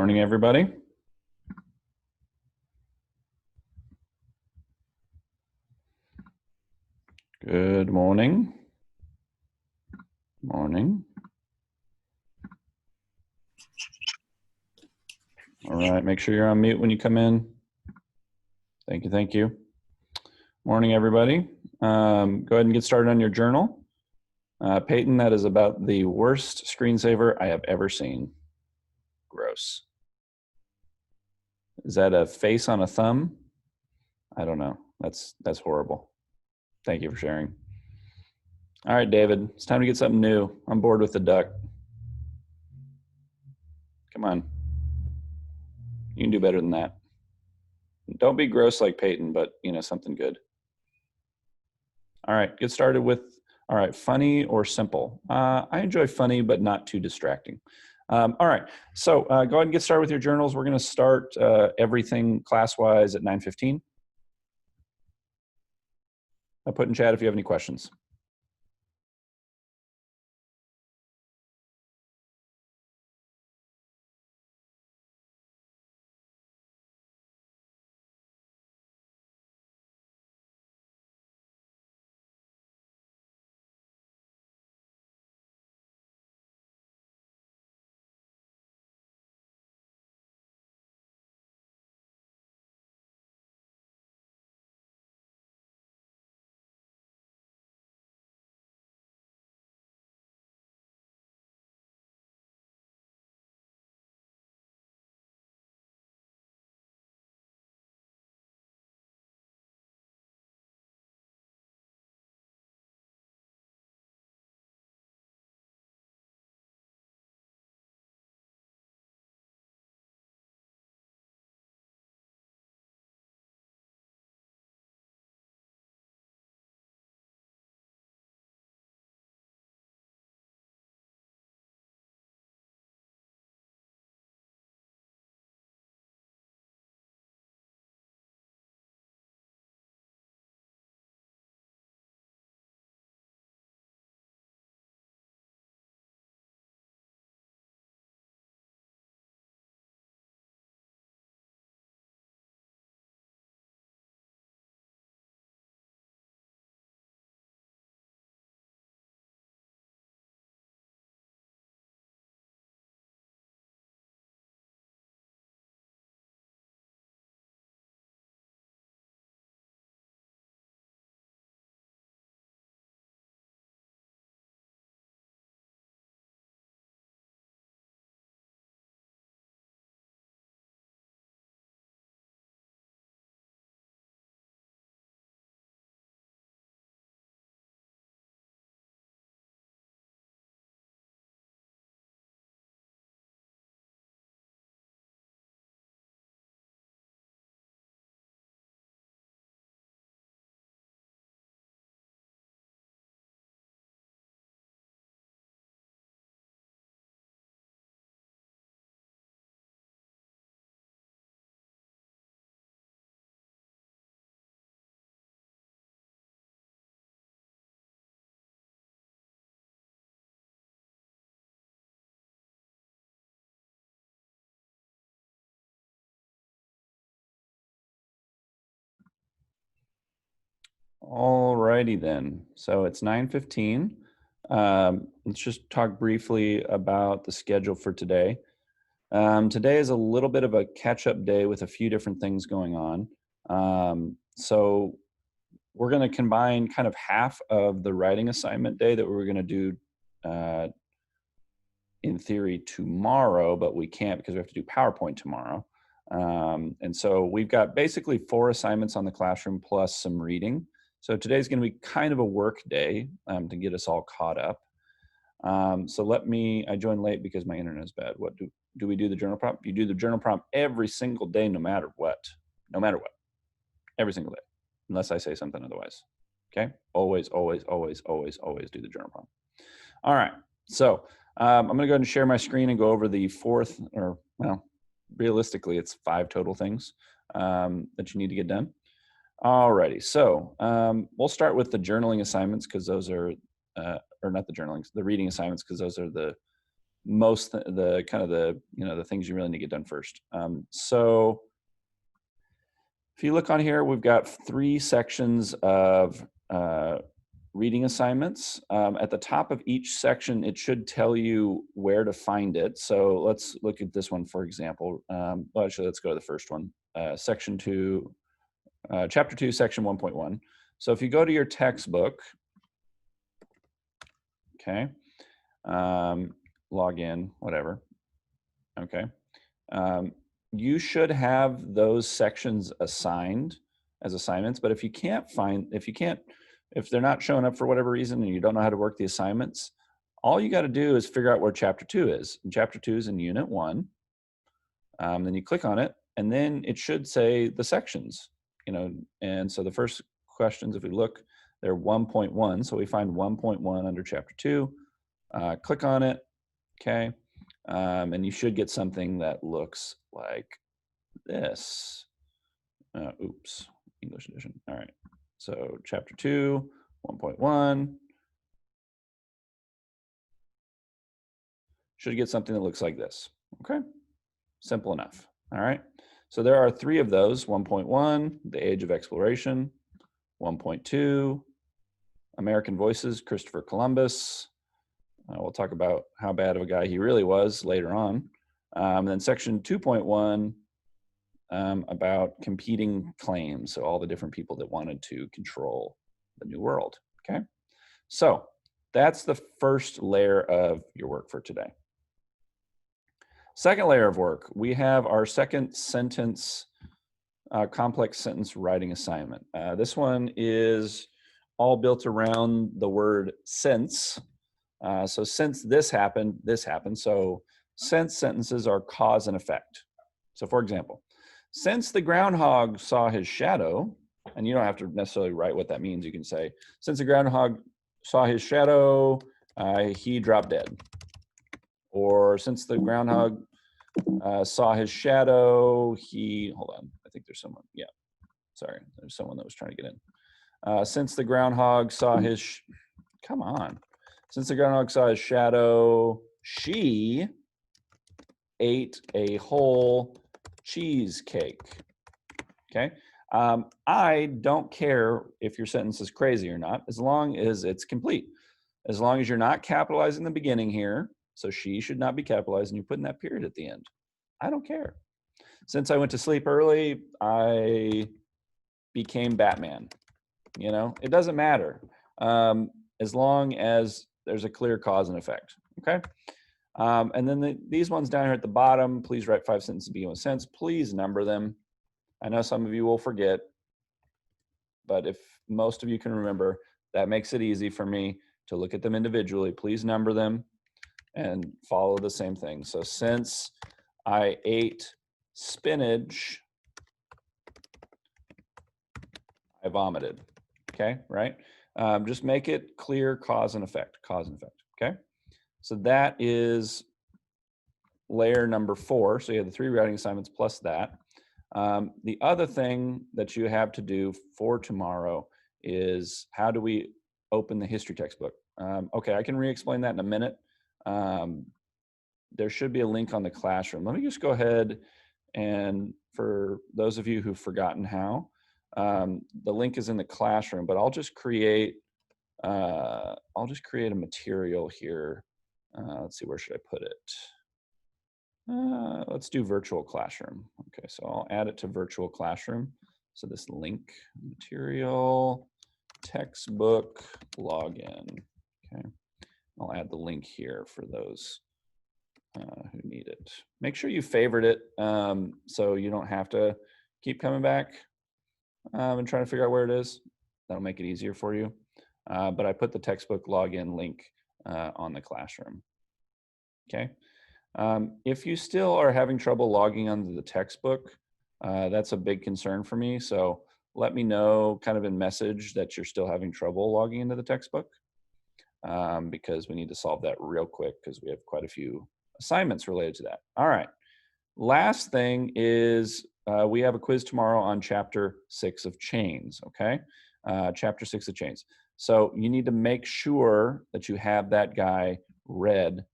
Morning, everybody. Good morning. Morning. All right, make sure you're on mute when you come in. Thank you, thank you. Morning, everybody. Go ahead and get started on your journal. Peyton, that is about the worst screensaver I have ever seen. Gross. Is that a face on a thumb? I don't know. That's horrible. Thank you for sharing. All right, David, it's time to get something new. I'm bored with the duck. Come on. You can do better than that. Don't be gross like Peyton, but something good. All right, get started with, all right, funny or simple. I enjoy funny, but not too distracting. All right, so go ahead and get started with your journals. We're gonna start everything class-wise at 9:15. I'll put in chat if you have any questions. All righty then. So it's 9:15. Let's just talk briefly about the schedule for today. Today is a little bit of a catch-up day with a few different things going on. So we're going to combine kind of half of the writing assignment day that we're going to do in theory tomorrow, but we can't because we have to do PowerPoint tomorrow. And so we've got basically 4 assignments on the classroom plus some reading. So today's going to be kind of a work day to get us all caught up. So I joined late because my internet is bad. What do we do the journal prompt? You do the journal prompt every single day, no matter what, every single day, unless I say something otherwise. Okay, always, always, always, always, always do the journal prompt. All right, so I'm going to go ahead and share my screen and go over the 4th, or well, realistically, it's 5 total things that you need to get done. Alrighty, so we'll start with the journaling assignments because those are, or not the journaling, the reading assignments because those are the the kind of the, the things you really need to get done first. So if you look on here, we've got 3 sections of reading assignments. At the top of each section, it should tell you where to find it. So let's look at this one, for example. Well, actually, let's go to the first one, section 2, chapter 2, section 1.1. So if you go to your textbook, okay, log in, whatever, okay. You should have those sections assigned as assignments, but if they're not showing up for whatever reason and you don't know how to work the assignments, all you got to do is figure out where chapter 2 is. And chapter 2 is in unit 1. Then you click on it, and then it should say the sections, and so the first questions, if we look, they're 1.1. So we find 1.1 under chapter 2, click on it, okay. And you should get something that looks like this. Oops, English edition. All right. So chapter 2, 1.1. Should get something that looks like this. Okay. Simple enough. All right. So there are 3 of those. 1.1, The Age of Exploration. 1.2, American Voices, Christopher Columbus. We'll talk about how bad of a guy he really was later on. Then section 2.1, about competing claims. So all the different people that wanted to control the New World, okay? So that's the first layer of your work for today. Second layer of work, we have our second sentence, complex sentence writing assignment. This one is all built around the word since. So since this happened, this happened. So since sentences are cause and effect. So for example, since the groundhog saw his shadow, and you don't have to necessarily write what that means. You can say, since the groundhog saw his shadow, he dropped dead. Or since the groundhog saw his shadow, hold on, I think there's someone, yeah, sorry, there's someone that was trying to get in. Since the groundhog saw his, come on. Since the groundhog saw his shadow, she ate a whole cheesecake, okay? I don't care if your sentence is crazy or not, as long as it's complete. As long as you're not capitalizing the beginning here, so she should not be capitalized, and you're putting that period at the end. I don't care. Since I went to sleep early, I became Batman. It doesn't matter, as long as there's a clear cause and effect, okay? And then these ones down here at the bottom, please write 5 sentences to begin with sentence. Please number them. I know some of you will forget, but if most of you can remember, that makes it easy for me to look at them individually. Please number them and follow the same thing. So since I ate spinach, I vomited, okay, right? Just make it clear cause and effect, okay? So that is layer number 4. So you have the 3 writing assignments plus that. The other thing that you have to do for tomorrow is, how do we open the history textbook? Okay, I can re-explain that in a minute. There should be a link on the classroom. Let me just go ahead, and for those of you who've forgotten how, the link is in the classroom, but I'll just create a material here. Let's see, where should I put it? Let's do virtual classroom. Okay, so I'll add it to virtual classroom. So this link, material, textbook, login. Okay, I'll add the link here for those who need it. Make sure you favorite it, so you don't have to keep coming back and trying to figure out where it is. That'll make it easier for you. But I put the textbook login link on the classroom. Okay. If you still are having trouble logging onto the textbook, that's a big concern for me. So let me know kind of in message that you're still having trouble logging into the textbook, because we need to solve that real quick, because we have quite a few assignments related to that. All right. Last thing is we have a quiz tomorrow on chapter 6 of chains, okay? Chapter 6 of chains. So you need to make sure that you have that guy read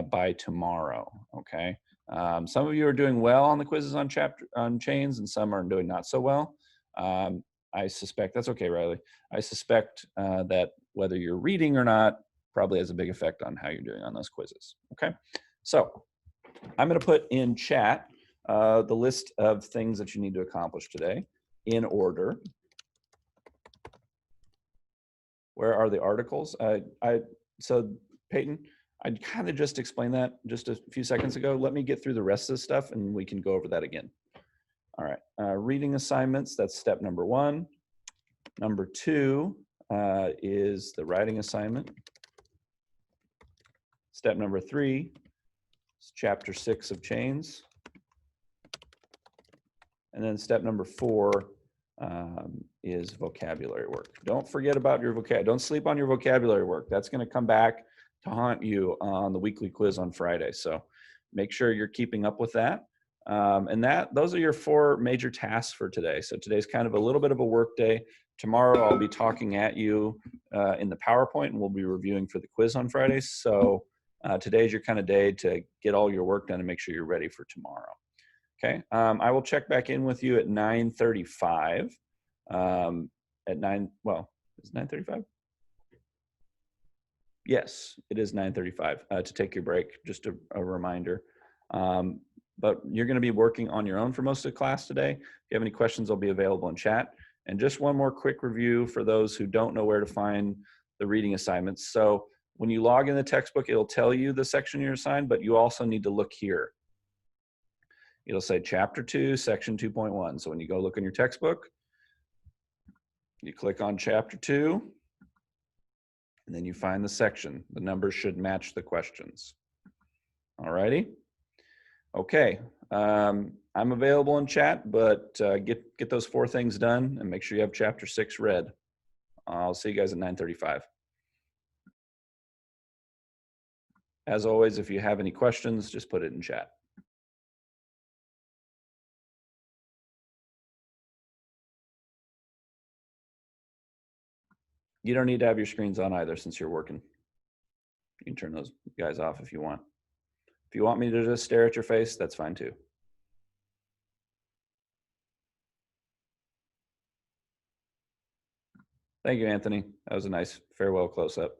by tomorrow, okay? Some of you are doing well on the quizzes on chains, and some are doing not so well. I suspect, that's okay, Riley. I suspect that whether you're reading or not probably has a big effect on how you're doing on those quizzes, okay? So I'm gonna put in chat the list of things that you need to accomplish today in order. Where are the articles? So Peyton, I kind of just explained that just a few seconds ago. Let me get through the rest of the stuff and we can go over that again. All right, reading assignments, that's step number 1. Number 2 is the writing assignment. Step number 3 is chapter 6 of chains. And then step number 4 is vocabulary work. Don't forget about your vocabulary. Don't sleep on your vocabulary work. That's going to come back to haunt you on the weekly quiz on Friday. So make sure you're keeping up with that. And those are your 4 major tasks for today. So today's kind of a little bit of a work day. Tomorrow I'll be talking at you in the PowerPoint, and we'll be reviewing for the quiz on Friday. So today's your kind of day to get all your work done and make sure you're ready for tomorrow. Okay, I will check back in with you at 9:35. At 9, well, is it 9:35? Yes, it is 9:35 to take your break, just a reminder. But you're going to be working on your own for most of the class today. If you have any questions, they'll be available in chat. And just one more quick review for those who don't know where to find the reading assignments. So when you log in the textbook, it'll tell you the section you're assigned, but you also need to look here. It'll say chapter 2, section 2.1. So when you go look in your textbook, you click on chapter 2, and then you find the section. The numbers should match the questions. All righty. Okay, I'm available in chat, but get those 4 things done and make sure you have chapter 6 read. I'll see you guys at 9:35. As always, if you have any questions, just put it in chat. You don't need to have your screens on either since you're working. You can turn those guys off if you want. If you want me to just stare at your face, that's fine too. Thank you, Anthony. That was a nice farewell close-up.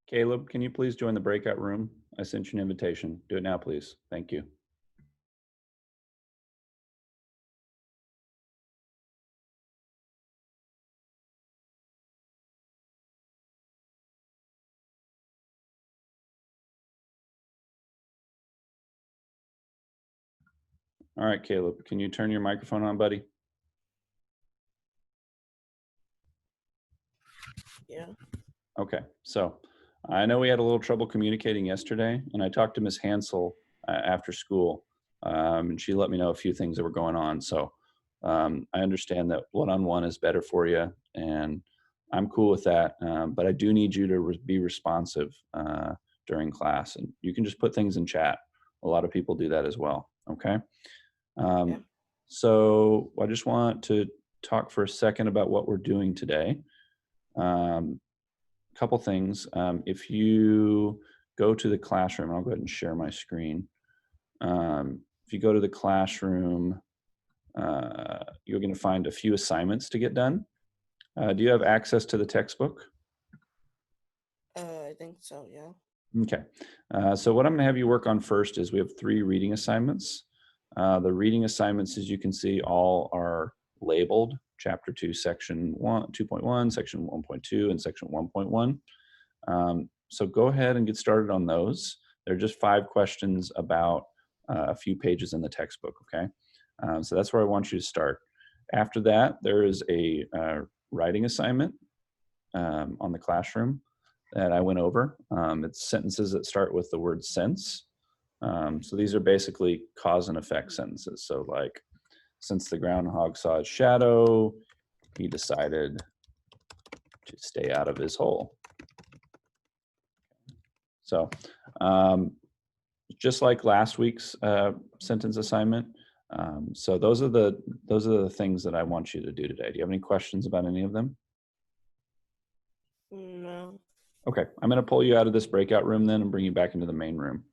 Caleb, can you please join the breakout room? I sent you an invitation. Do it now, please. Thank you. All right, Caleb, can you turn your microphone on, buddy? Yeah. Okay, so I know we had a little trouble communicating yesterday, and I talked to Miss Hansel after school, and she let me know a few things that were going on. So I understand that one-on-one is better for you, and I'm cool with that. But I do need you to be responsive during class, and you can just put things in chat. A lot of people do that as well. Okay. Yeah. So I just want to talk for a second about what we're doing today. Couple things. If you go to the classroom, I'll go ahead and share my screen. If you go to the classroom, you're going to find a few assignments to get done. Do you have access to the textbook? I think so, yeah. Okay. So what I'm going to have you work on first is we have 3 reading assignments. The reading assignments, as you can see, all are labeled. Chapter 2, Section 1, 2.1, Section 1.2, and Section 1.1. So go ahead and get started on those. They're just 5 questions about a few pages in the textbook, okay? So that's where I want you to start. After that, there is a writing assignment on the classroom that I went over. It's sentences that start with the word since. So these are basically cause and effect sentences. So like, since the groundhog saw his shadow, he decided to stay out of his hole. So just like last week's sentence assignment. So those are the things that I want you to do today. Do you have any questions about any of them? No. Okay, I'm going to pull you out of this breakout room then and bring you back into the main room.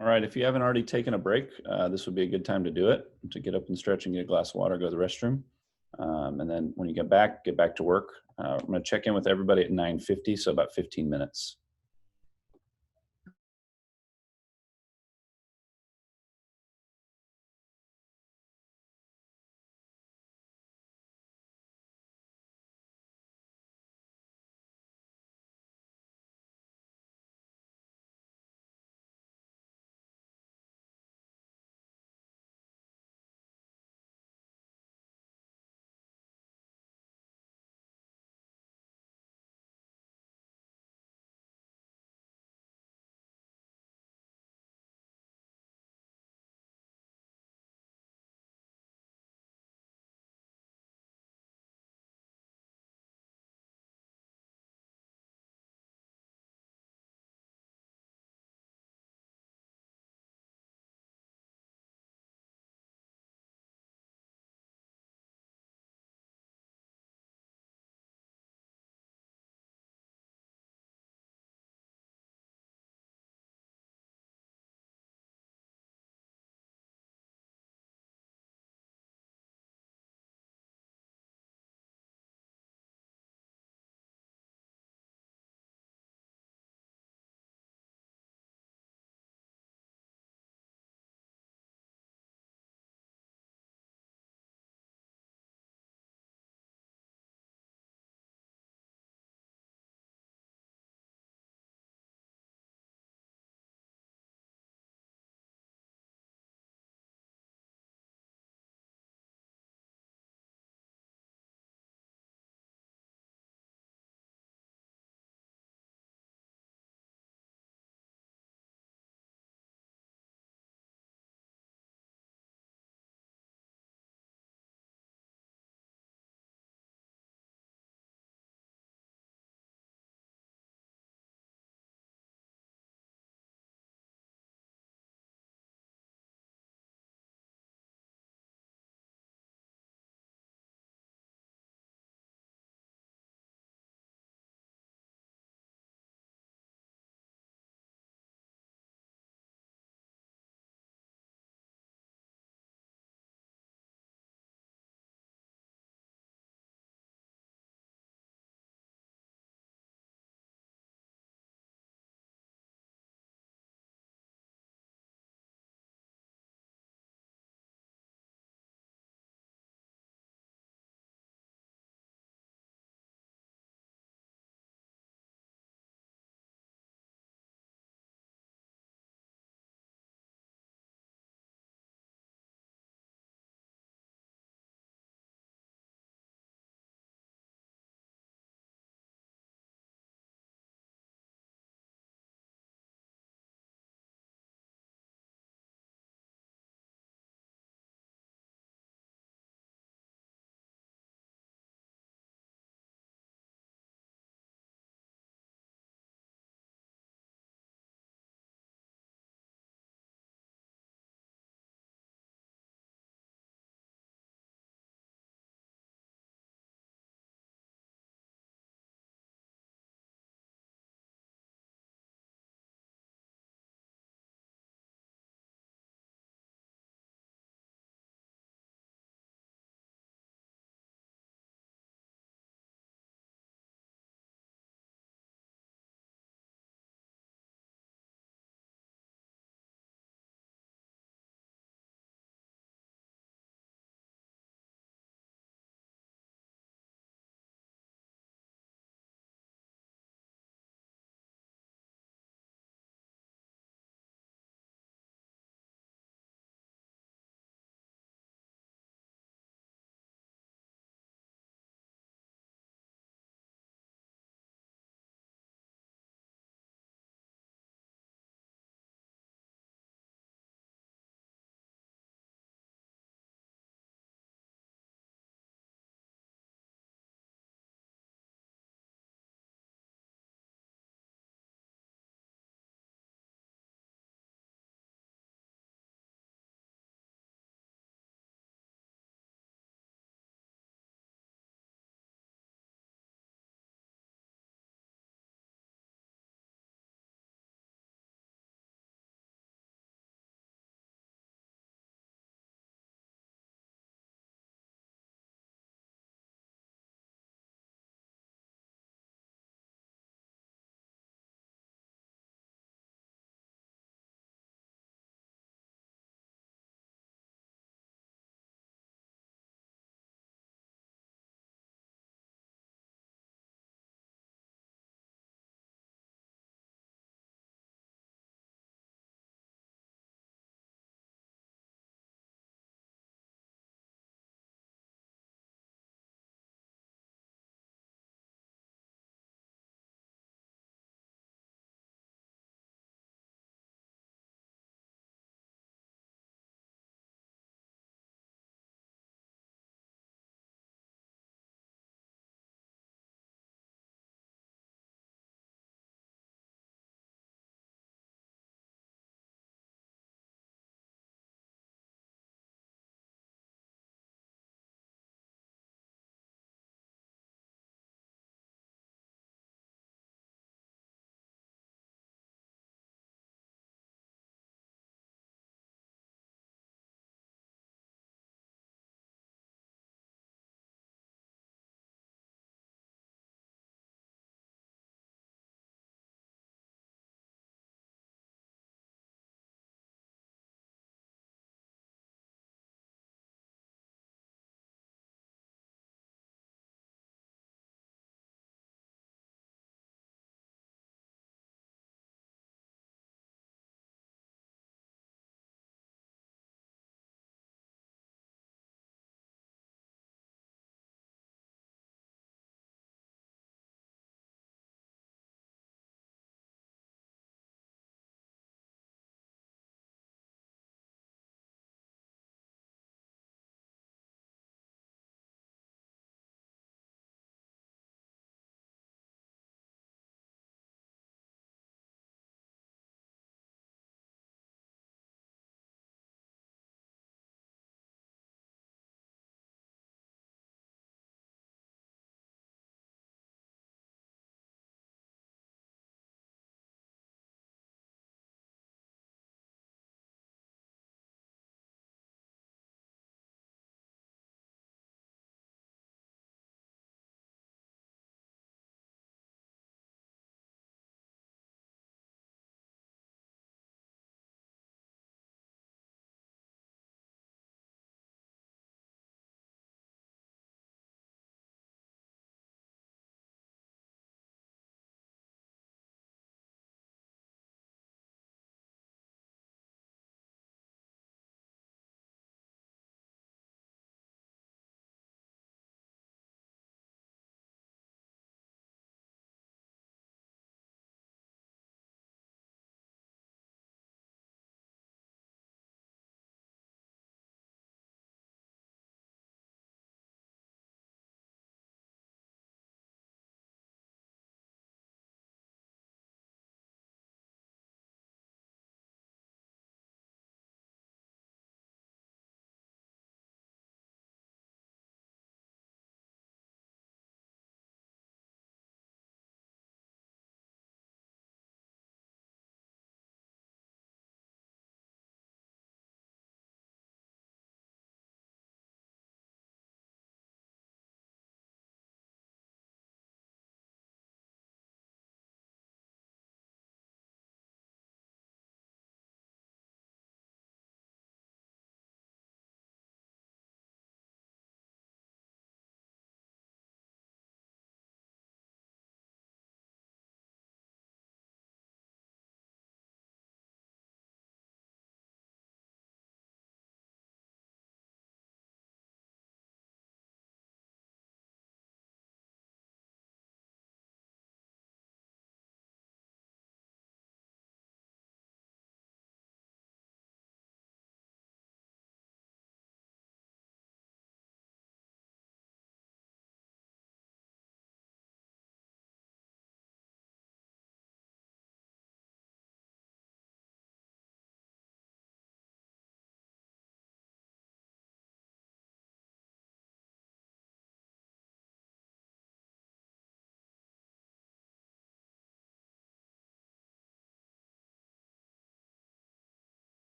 All right, if you haven't already taken a break, this would be a good time to do it, to get up and stretch and get a glass of water, go to the restroom. And then when you get back to work. I'm going to check in with everybody at 9:50, so about 15 minutes.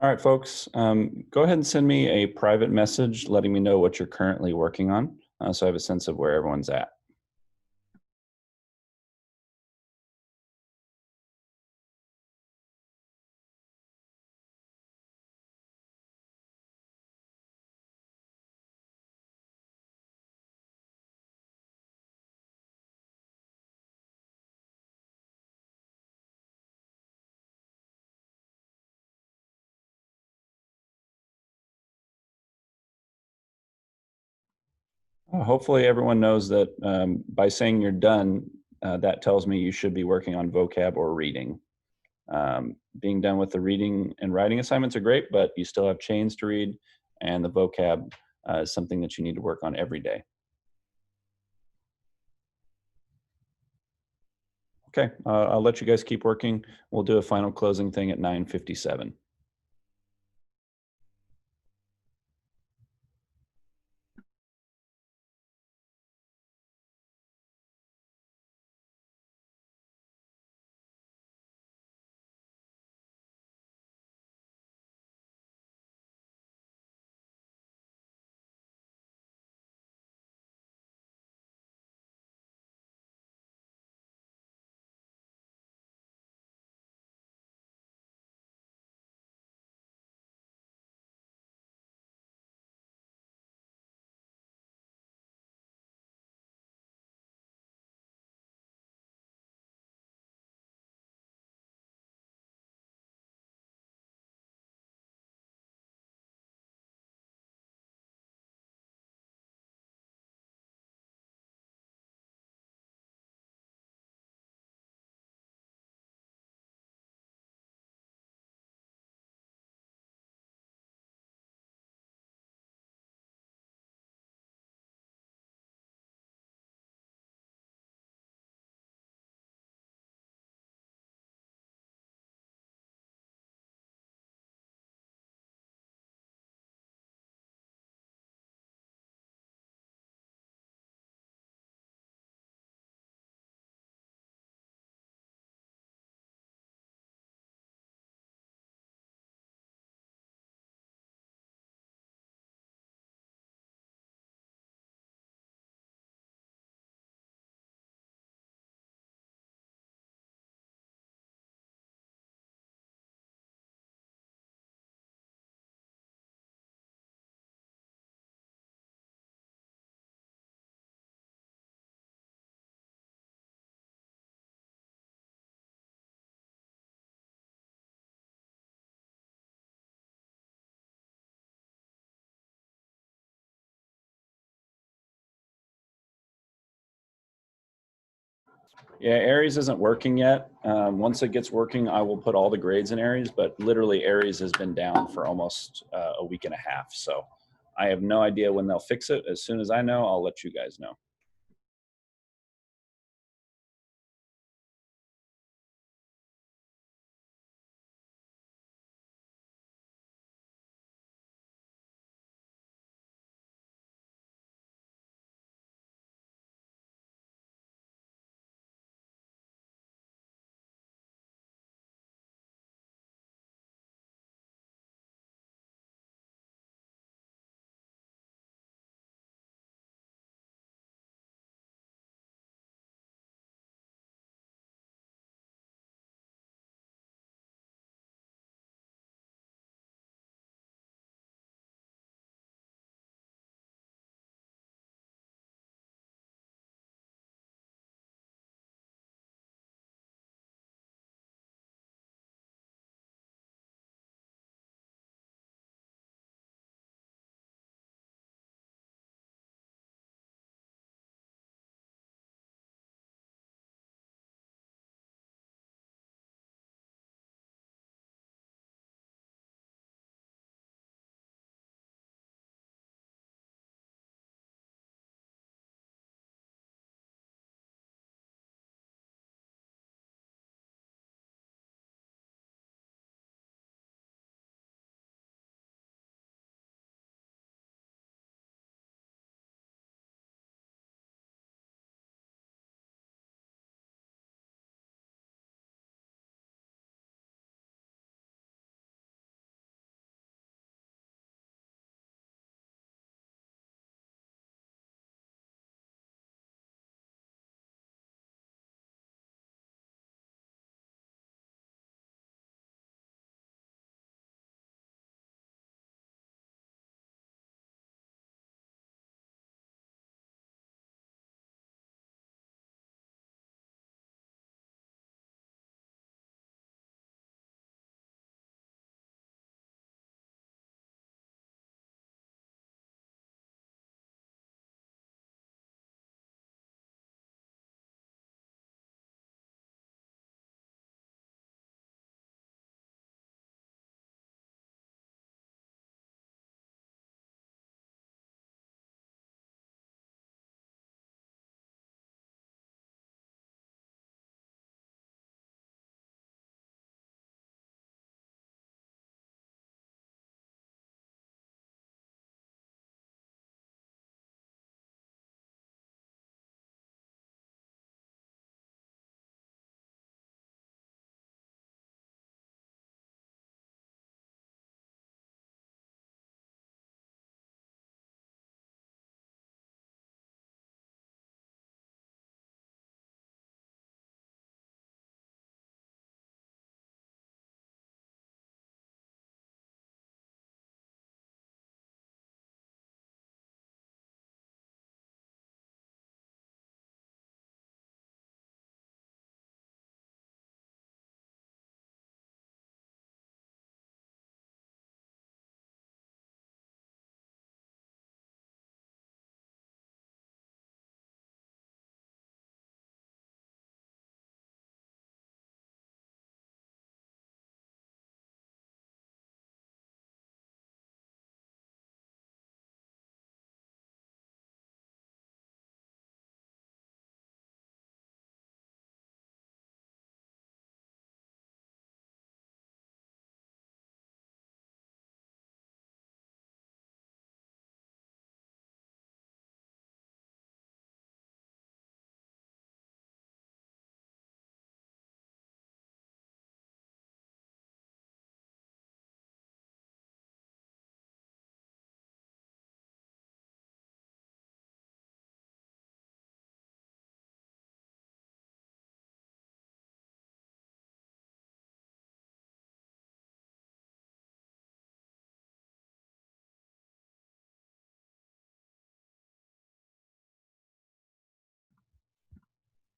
All right, folks, go ahead and send me a private message letting me know what you're currently working on, so I have a sense of where everyone's at. Hopefully everyone knows that by saying you're done, that tells me you should be working on vocab or reading. Being done with the reading and writing assignments are great, but you still have chains to read, and the vocab is something that you need to work on every day. Okay, I'll let you guys keep working. We'll do a final closing thing at 9:57. Yeah, Aries isn't working yet. Once it gets working, I will put all the grades in Aries, but literally Aries has been down for almost a week and a half. So I have no idea when they'll fix it. As soon as I know, I'll let you guys know.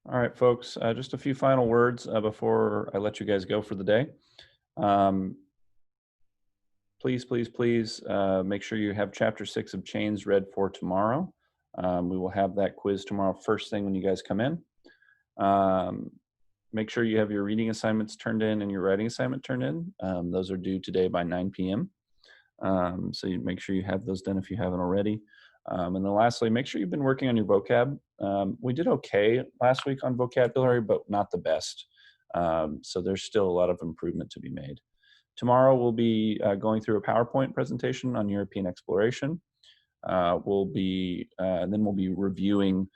All right, folks, just a few final words before I let you guys go for the day. Um, please, please, please make sure you have chapter 6 of Chains read for tomorrow. We will have that quiz tomorrow first thing when you guys come in. Make sure you have your reading assignments turned in and your writing assignment turned in. Those are due today by 9 p.m. So you make sure you have those done if you haven't already. And then lastly, make sure you've been working on your vocab. We did okay last week on vocabulary, but not the best. So there's still a lot of improvement to be made. Tomorrow we'll be going through a PowerPoint presentation on European exploration. And then we'll be reviewing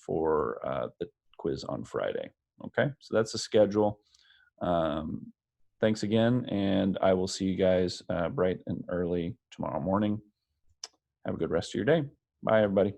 for the quiz on Friday. Okay, so that's the schedule. Thanks again, and I will see you guys bright and early tomorrow morning. Have a good rest of your day. Bye, everybody.